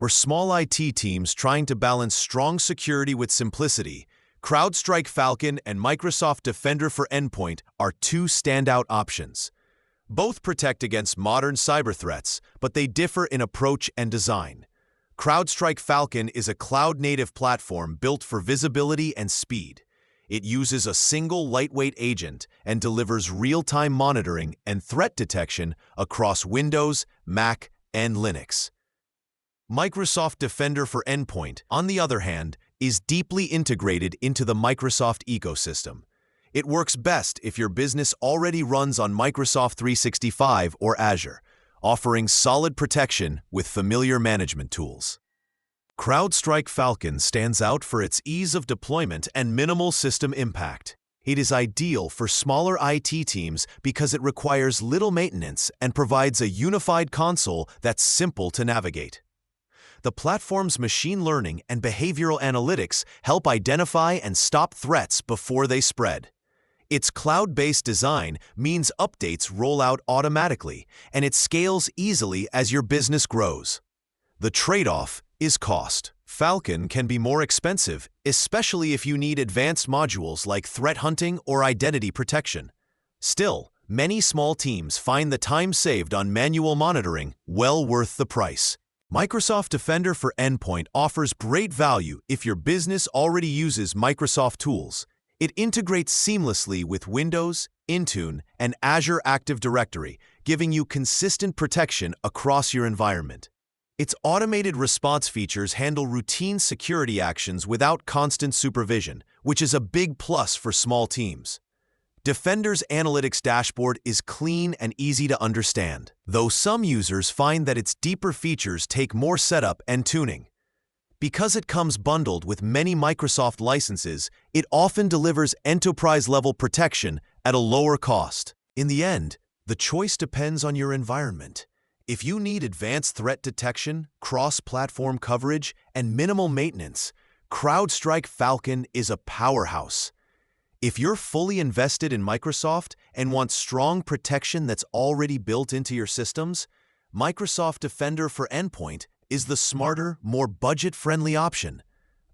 For small IT teams trying to balance strong security with simplicity, CrowdStrike Falcon and Microsoft Defender for Endpoint are two standout options. Both protect against modern cyber threats, but they differ in approach and design. CrowdStrike Falcon is a cloud-native platform built for visibility and speed. It uses a single lightweight agent and delivers real-time monitoring and threat detection across Windows, Mac, and Linux. Microsoft Defender for Endpoint, on the other hand, is deeply integrated into the Microsoft ecosystem. It works best if your business already runs on Microsoft 365 or Azure, offering solid protection with familiar management tools. CrowdStrike Falcon stands out for its ease of deployment and minimal system impact. It is ideal for smaller IT teams because it requires little maintenance and provides a unified console that's simple to navigate. The platform's machine learning and behavioral analytics help identify and stop threats before they spread. Its cloud-based design means updates roll out automatically, and it scales easily as your business grows. The trade-off is cost. Falcon can be more expensive, especially if you need advanced modules like threat hunting or identity protection. Still, many small teams find the time saved on manual monitoring well worth the price. Microsoft Defender for Endpoint offers great value if your business already uses Microsoft tools. It integrates seamlessly with Windows, Intune, and Azure Active Directory, giving you consistent protection across your environment. Its automated response features handle routine security actions without constant supervision, which is a big plus for small teams. Defender's analytics dashboard is clean and easy to understand, though some users find that its deeper features take more setup and tuning. Because it comes bundled with many Microsoft licenses, it often delivers enterprise-level protection at a lower cost. In the end, the choice depends on your environment. If you need advanced threat detection, cross-platform coverage, and minimal maintenance, CrowdStrike Falcon is a powerhouse. If you're fully invested in Microsoft and want strong protection that's already built into your systems, Microsoft Defender for Endpoint is the smarter, more budget-friendly option.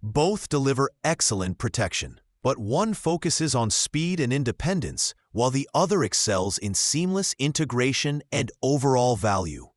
Both deliver excellent protection, but one focuses on speed and independence, while the other excels in seamless integration and overall value.